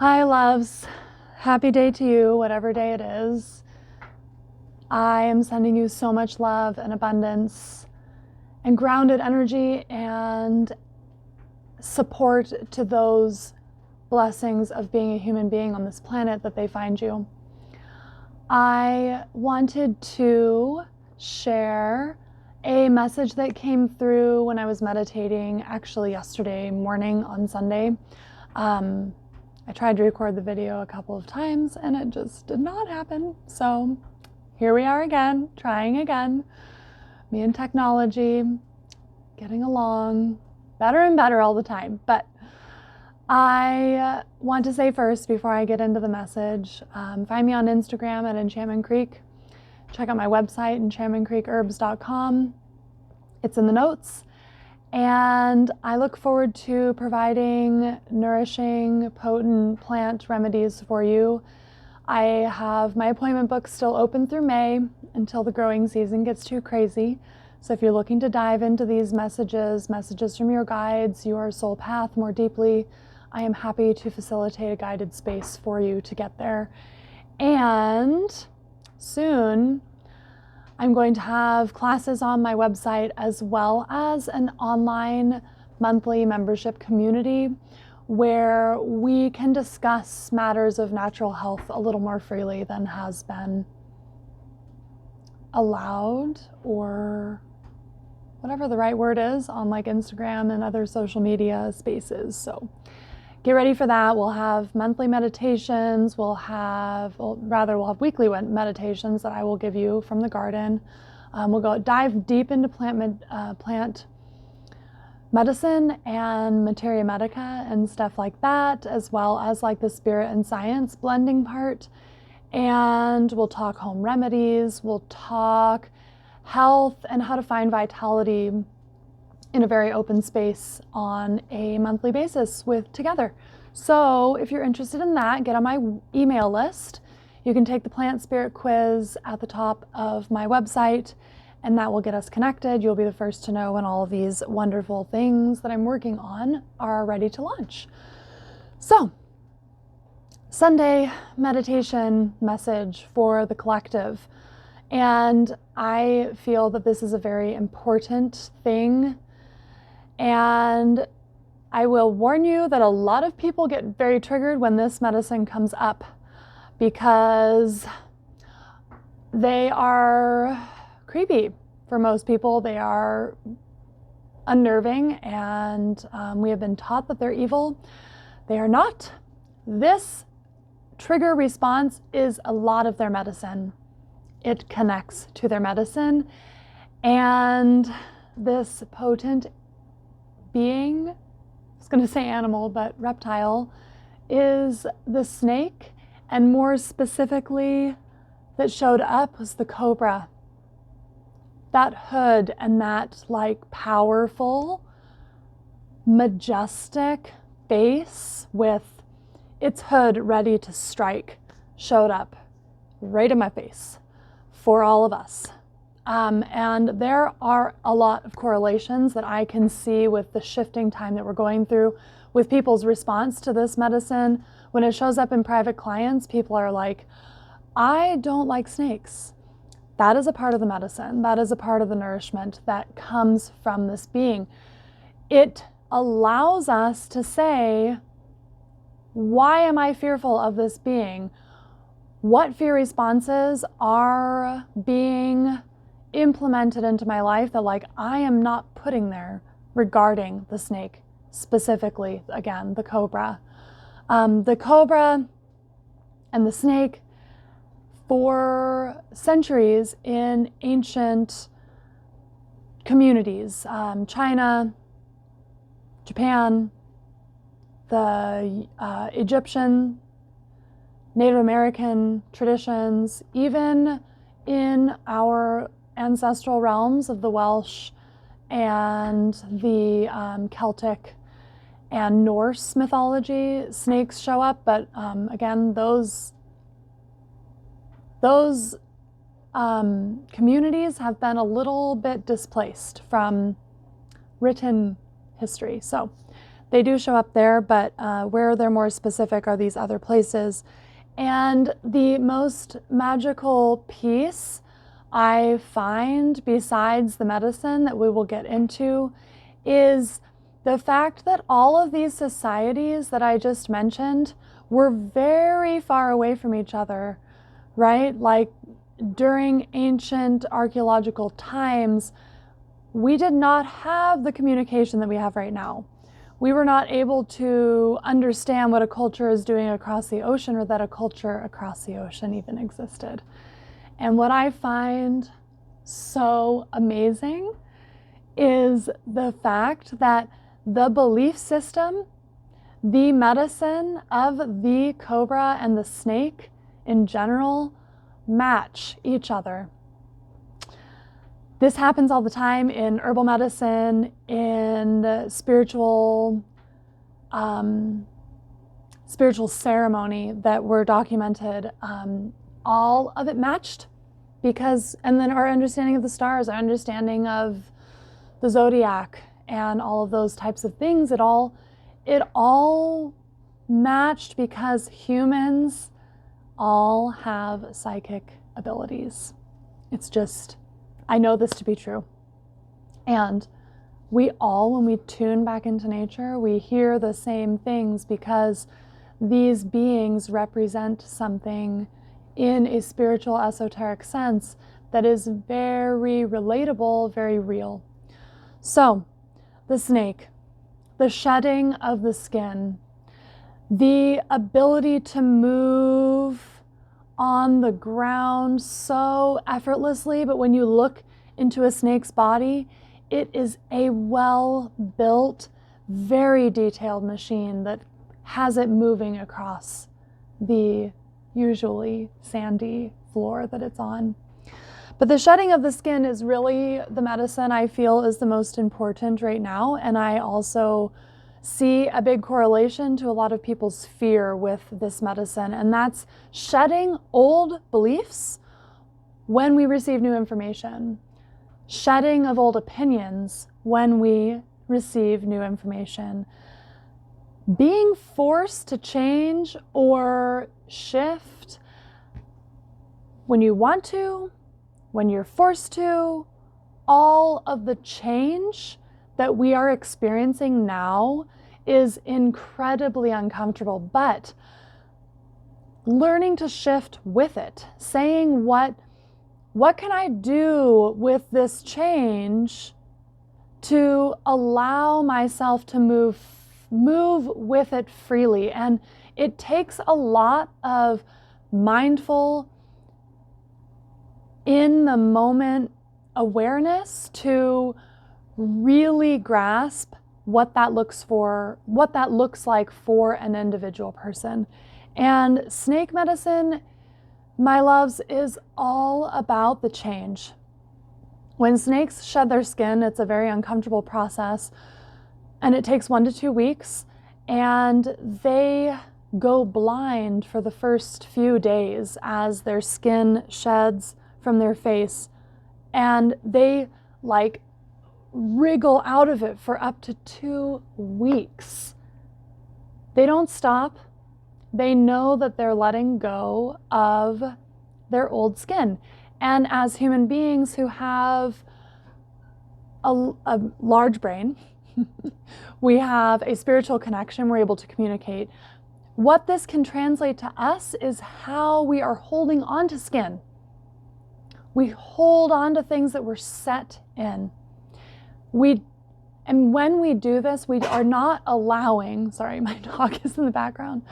Hi, loves. Happy day to you, whatever day it is. I am sending you so much love and abundance and grounded energy and support to those blessings of being a human being on this planet that they find you. I wanted to share a message that came through when I was meditating, actually yesterday morning on Sunday. I tried to record the video a couple of times and it just did not happen. So here we are again, trying again. Me and technology, getting along better and better all the time. But I want to say first, before I get into the message, find me on Instagram at Enchantment Creek. Check out my website, enchantmentcreekherbs.com. It's in the notes. And I look forward to providing nourishing, potent plant remedies for you. I have my appointment book still open through May until the growing season gets too crazy. So if you're looking to dive into these messages from your guides, your soul path more deeply, I am happy to facilitate a guided space for you to get there. And soon, I'm going to have classes on my website as well as an online monthly membership community where we can discuss matters of natural health a little more freely than has been allowed, or whatever the right word is, on like Instagram and other social media spaces. So get ready for that. We'll have monthly meditations. We'll have weekly meditations that I will give you from the garden. We'll dive deep into plant medicine and materia medica and stuff like that, as well as like the spirit and science blending part. And we'll talk home remedies. We'll talk health and how to find vitality in a very open space on a monthly basis together. So if you're interested in that, get on my email list. You can take the plant spirit quiz at the top of my website, and that will get us connected. You'll be the first to know when all of these wonderful things that I'm working on are ready to launch. So, Sunday meditation message for the collective. And I feel that this is a very important thing. And I will warn you that a lot of people get very triggered when this medicine comes up because they are creepy for most people. They are unnerving, and we have been taught that they're evil. They are not. This trigger response is a lot of their medicine. It connects to their medicine, and this potent being, I was going to say animal, but reptile, is the snake, and more specifically that showed up was the cobra. That hood and that like powerful, majestic face with its hood ready to strike showed up right in my face for all of us. And there are a lot of correlations that I can see with the shifting time that we're going through with people's response to this medicine. When it shows up in private clients, people are like, I don't like snakes. That is a part of the medicine. That is a part of the nourishment that comes from this being. It allows us to say, why am I fearful of this being? What fear responses are being implemented into my life that like I am not putting there regarding the snake, specifically, again, the cobra. The cobra and the snake, for centuries in ancient communities, China, Japan, the Egyptian, Native American traditions, even in our ancestral realms of the Welsh and the Celtic and Norse mythology, snakes show up, but again, those communities have been a little bit displaced from written history. So They do show up there, but where they're more specific are these other places. And the most magical piece I find, besides the medicine that we will get into, is the fact that all of these societies that I just mentioned were very far away from each other, right? Like during ancient archaeological times, we did not have the communication that we have right now. We were not able to understand what a culture is doing across the ocean, or that a culture across the ocean even existed. And what I find so amazing is the fact that the belief system, the medicine of the cobra and the snake in general match each other. This happens all the time in herbal medicine, in spiritual ceremony that were documented. All of it matched because, and then our understanding of the stars, our understanding of the zodiac and all of those types of things, it all matched because humans all have psychic abilities. It's just, I know this to be true. And we all, when we tune back into nature, we hear the same things because these beings represent something in a spiritual, esoteric sense that is very relatable, very real. So, the snake, the shedding of the skin, the ability to move on the ground so effortlessly, but when you look into a snake's body, it is a well-built, very detailed machine that has it moving across the usually sandy floor that it's on. But the shedding of the skin is really the medicine I feel is the most important right now, and I also see a big correlation to a lot of people's fear with this medicine, and that's shedding old beliefs when we receive new information, shedding of old opinions when we receive new information, being forced to change or shift when you want to, when you're forced to. All of the change that we are experiencing now is incredibly uncomfortable, but learning to shift with it, saying what can I do with this change to allow myself to move with it freely. And it takes a lot of mindful, in the moment awareness to really grasp what that looks like for an individual person. And snake medicine, my loves, is all about the change. When snakes shed their skin, it's a very uncomfortable process, and it takes 1 to 2 weeks, and they go blind for the first few days as their skin sheds from their face, and they like wriggle out of it for up to 2 weeks. They don't stop. They know that they're letting go of their old skin. And as human beings who have a large brain, we have a spiritual connection, we're able to communicate. What this can translate to us is how we are holding on to skin. We hold on to things that we're set in. And when we do this, we are not allowing, sorry, my dog is in the background.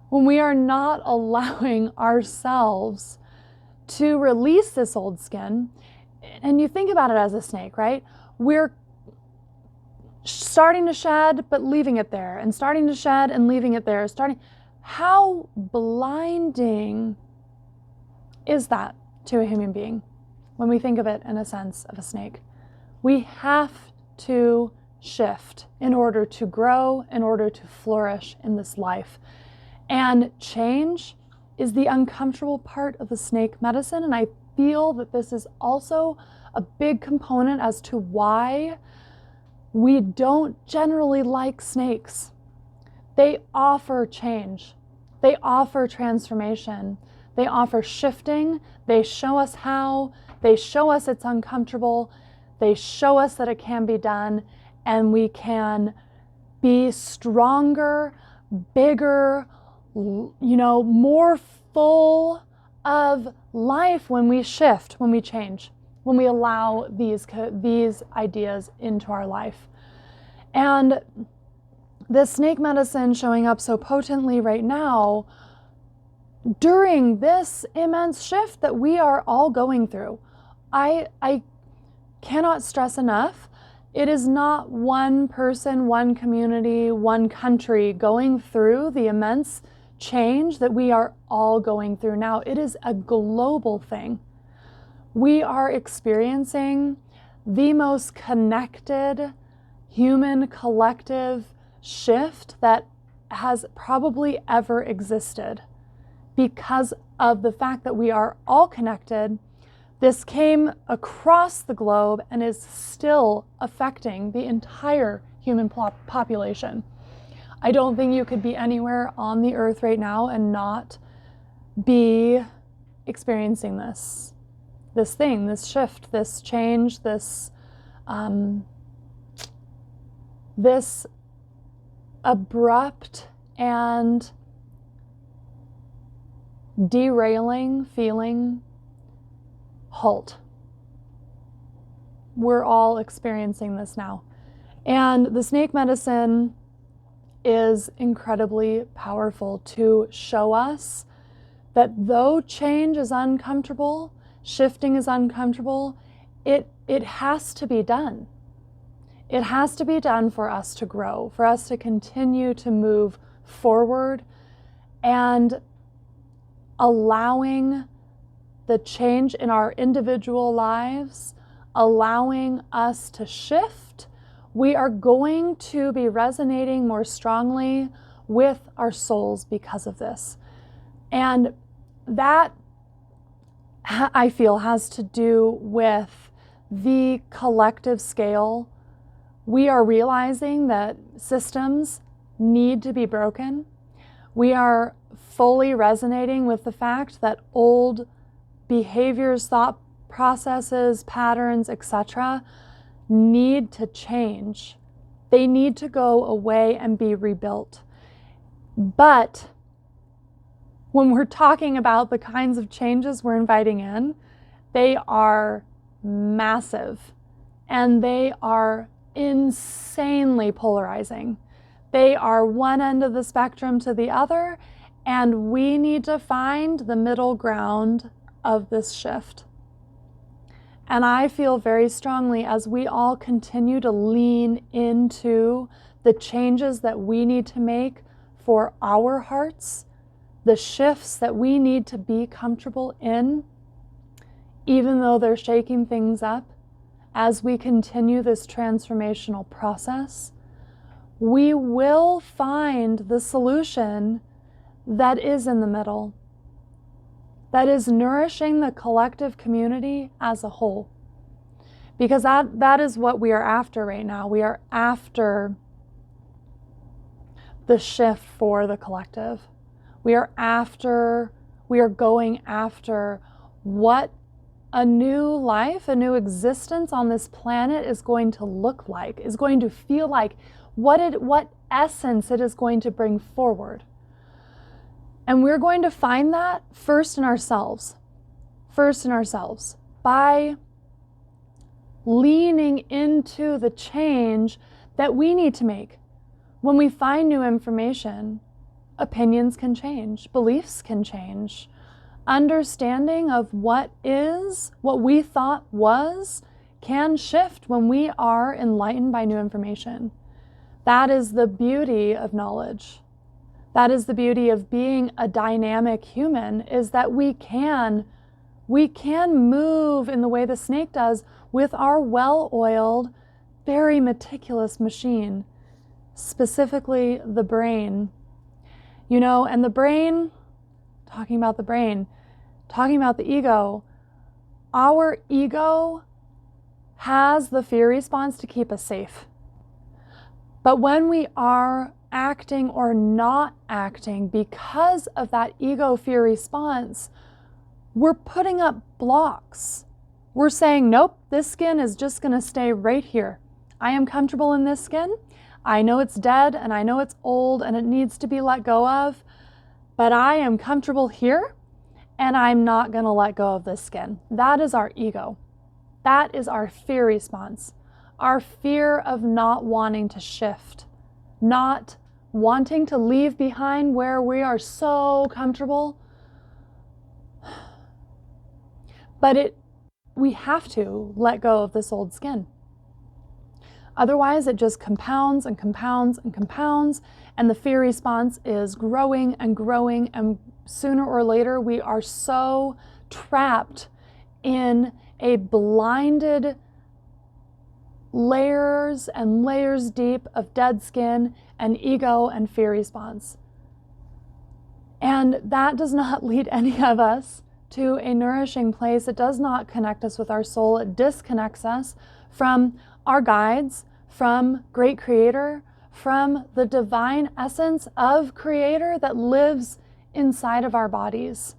When we are not allowing ourselves to release this old skin, and you think about it as a snake, right? We're starting to shed, but leaving it there, and starting to shed and leaving it there. How blinding is that to a human being when we think of it in a sense of a snake? We have to shift in order to grow, in order to flourish in this life. And change is the uncomfortable part of the snake medicine. And I feel that this is also a big component as to why We don't generally like snakes. They offer change. They offer transformation. They offer shifting. They show us how. They show us it's uncomfortable. They show us that it can be done, and we can be stronger, bigger, more full of life when we shift, when we change, when we allow these ideas into our life. And this snake medicine showing up so potently right now during this immense shift that we are all going through. I cannot stress enough, it is not one person, one community, one country going through the immense change that we are all going through now. It is a global thing. We are experiencing the most connected human collective shift that has probably ever existed because of the fact that we are all connected. This came across the globe and is still affecting the entire human population. I don't think you could be anywhere on the earth right now and not be experiencing this thing, this shift, this change, this abrupt and derailing feeling halt. We're all experiencing this now. And the snake medicine is incredibly powerful to show us that though change is uncomfortable, shifting is uncomfortable, it has to be done. It has to be done for us to grow, for us to continue to move forward, and allowing the change in our individual lives, allowing us to shift. We are going to be resonating more strongly with our souls because of this. And that, I feel, has to do with the collective scale. We are realizing that systems need to be broken. We are fully resonating with the fact that old behaviors, thought processes, patterns, etc. need to change. They need to go away and be rebuilt. But when we're talking about the kinds of changes we're inviting in, they are massive and they are insanely polarizing. They are one end of the spectrum to the other, and we need to find the middle ground of this shift. And I feel very strongly, as we all continue to lean into the changes that we need to make for our hearts, the shifts that we need to be comfortable in, even though they're shaking things up, as we continue this transformational process, we will find the solution that is in the middle, that is nourishing the collective community as a whole. Because that is what we are after right now. We are after the shift for the collective. We are going after what a new life, a new existence on this planet is going to look like, is going to feel like, what essence it is going to bring forward. And we're going to find that first in ourselves, by leaning into the change that we need to make. When we find new information, opinions can change, beliefs can change. Understanding of what we thought was, can shift when we are enlightened by new information. That is the beauty of knowledge. That is the beauty of being a dynamic human, is that we can move in the way the snake does with our well-oiled, very meticulous machine, specifically the brain. And the brain, talking about the ego, our ego has the fear response to keep us safe. But when we are acting or not acting because of that ego fear response, we're putting up blocks. We're saying, nope, this skin is just going to stay right here. I am comfortable in this skin. I know it's dead and I know it's old and it needs to be let go of, but I am comfortable here and I'm not going to let go of this skin. That is our ego. That is our fear response. Our fear of not wanting to shift, not wanting to leave behind where we are so comfortable. But we have to let go of this old skin. Otherwise, it just compounds and compounds and compounds, and the fear response is growing and growing, and sooner or later, we are so trapped in a blinded layers and layers deep of dead skin and ego and fear response. And that does not lead any of us to a nourishing place. It does not connect us with our soul. It disconnects us from our guides, from Great Creator, from the divine essence of Creator that lives inside of our bodies.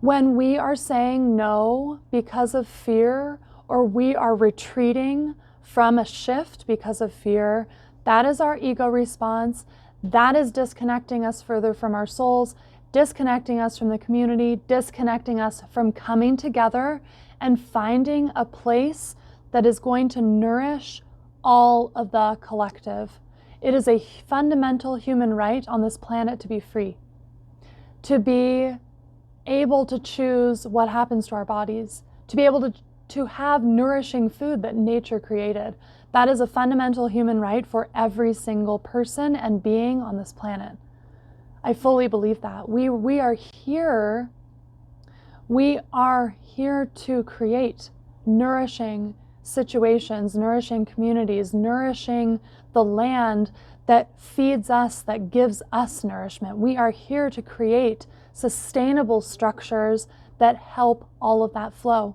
When we are saying no because of fear, or we are retreating from a shift because of fear, that is our ego response. That is disconnecting us further from our souls, disconnecting us from the community, disconnecting us from coming together and finding a place that is going to nourish all of the collective. It is a fundamental human right on this planet to be free, to be able to choose what happens to our bodies, to be able to have nourishing food that nature created. That is a fundamental human right for every single person and being on this planet. I fully believe that. We are here to create nourishing situations, nourishing communities, nourishing the land that feeds us, that gives us nourishment. We are here to create sustainable structures that help all of that flow.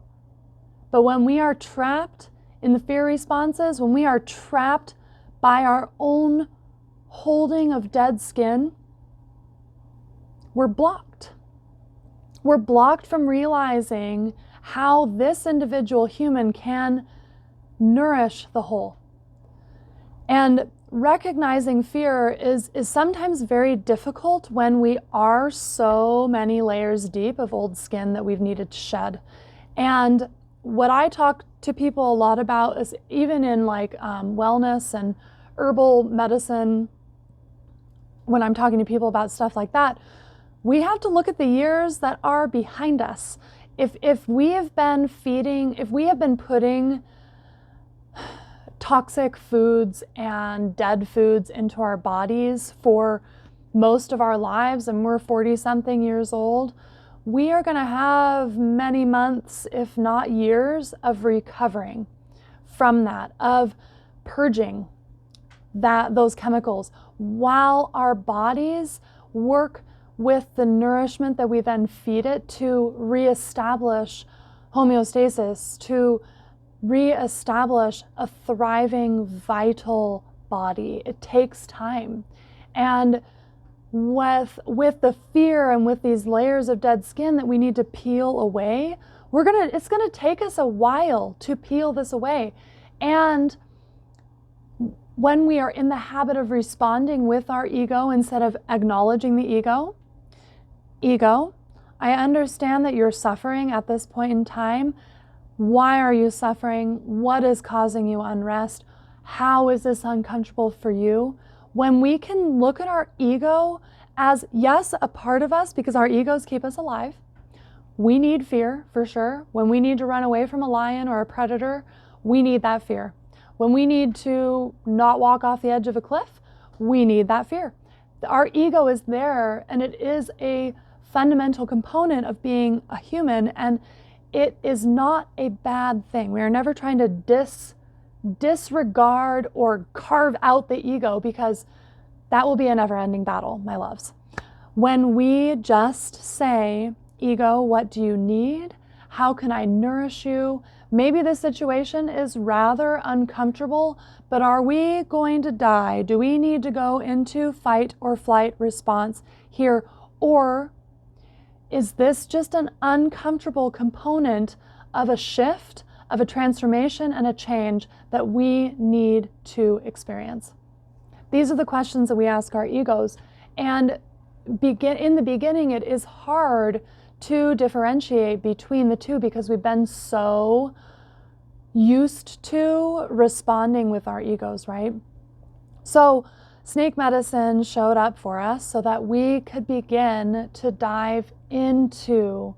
But when we are trapped in the fear responses, when we are trapped by our own holding of dead skin, we're blocked. We're blocked from realizing how this individual human can nourish the whole. And recognizing fear is sometimes very difficult when we are so many layers deep of old skin that we've needed to shed. And what I talk to people a lot about is even in wellness and herbal medicine, when I'm talking to people about stuff like that, we have to look at the years that are behind us. If we have been putting toxic foods and dead foods into our bodies for most of our lives, and we're 40-something years old, we are going to have many months, if not years, of recovering from that, of purging those chemicals, while our bodies work with the nourishment that we then feed it to reestablish homeostasis, to reestablish a thriving, vital body. It takes time. And with the fear and with these layers of dead skin that we need to peel away, it's gonna take us a while to peel this away. And when we are in the habit of responding with our ego instead of acknowledging the ego, I understand that you're suffering at this point in time. Why are you suffering? What is causing you unrest? How is this uncomfortable for you? When we can look at our ego as, yes, a part of us, because our egos keep us alive. We need fear, for sure. When we need to run away from a lion or a predator, we need that fear. When we need to not walk off the edge of a cliff, we need that fear. Our ego is there, and it is a fundamental component of being a human, and it is not a bad thing. We are never trying to disregard or carve out the ego, because that will be a never-ending battle, my loves. When we just say, ego, what do you need? How can I nourish you? Maybe this situation is rather uncomfortable, but are we going to die? Do we need to go into fight or flight response here? Or is this just an uncomfortable component of a shift, of a transformation and a change that we need to experience? These are the questions that we ask our egos. And in the beginning, it is hard to differentiate between the two because we've been so used to responding with our egos, right? So snake medicine showed up for us so that we could begin to dive into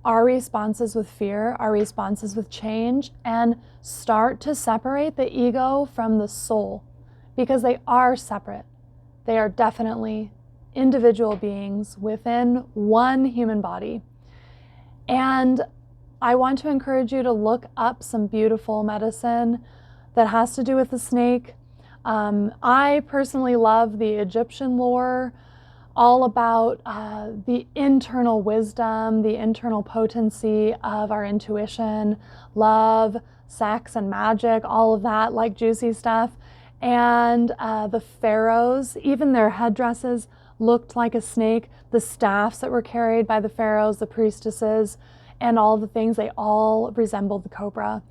our responses with fear, our responses with change, and start to separate the ego from the soul, because they are separate. They are definitely individual beings within one human body. And I want to encourage you to look up some beautiful medicine that has to do with the snake. I personally love the Egyptian lore, all about the internal wisdom, the internal potency of our intuition, love, sex, and magic, all of that, like juicy stuff. And the pharaohs, even their headdresses looked like a snake. The staffs that were carried by the pharaohs, the priestesses, and all the things, they all resembled the cobra.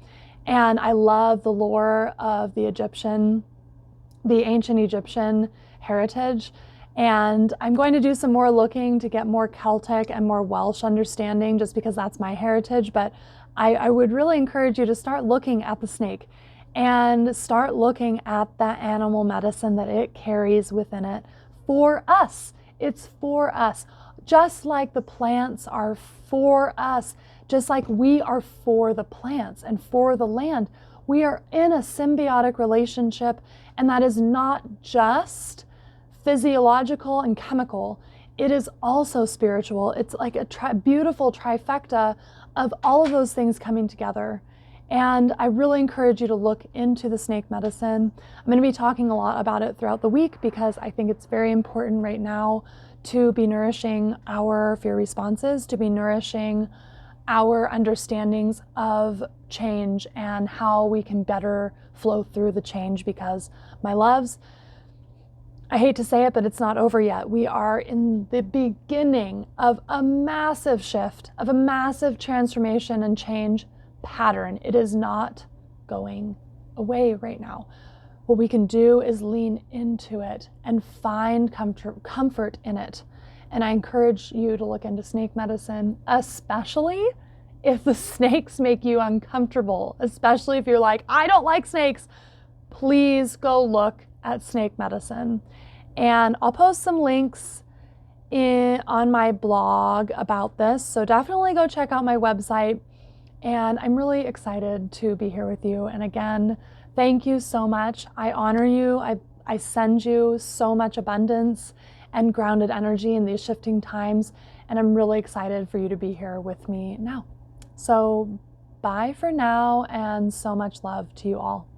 And I love the lore of the ancient Egyptian heritage. And I'm going to do some more looking to get more Celtic and more Welsh understanding, just because that's my heritage. But I would really encourage you to start looking at the snake and start looking at that animal medicine that it carries within it for us. It's for us. Just like the plants are for us, just like we are for the plants and for the land. We are in a symbiotic relationship, and that is not just physiological and chemical. It is also spiritual. It's like a beautiful trifecta of all of those things coming together. And I really encourage you to look into the snake medicine. I'm going to be talking a lot about it throughout the week because I think it's very important right now to be nourishing our fear responses, to be nourishing our understandings of change and how we can better flow through the change, because, my loves, I hate to say it, but it's not over yet. We are in the beginning of a massive shift, of a massive transformation and change pattern. It is not going away right now. What we can do is lean into it and find comfort in it. And I encourage you to look into snake medicine, especially if the snakes make you uncomfortable, especially if you're like, I don't like snakes. Please go look at snake medicine. And I'll post some links on my blog about this. So definitely go check out my website. And I'm really excited to be here with you. And again, thank you so much. I honor you. I send you so much abundance and grounded energy in these shifting times. And I'm really excited for you to be here with me now. So bye for now, and so much love to you all.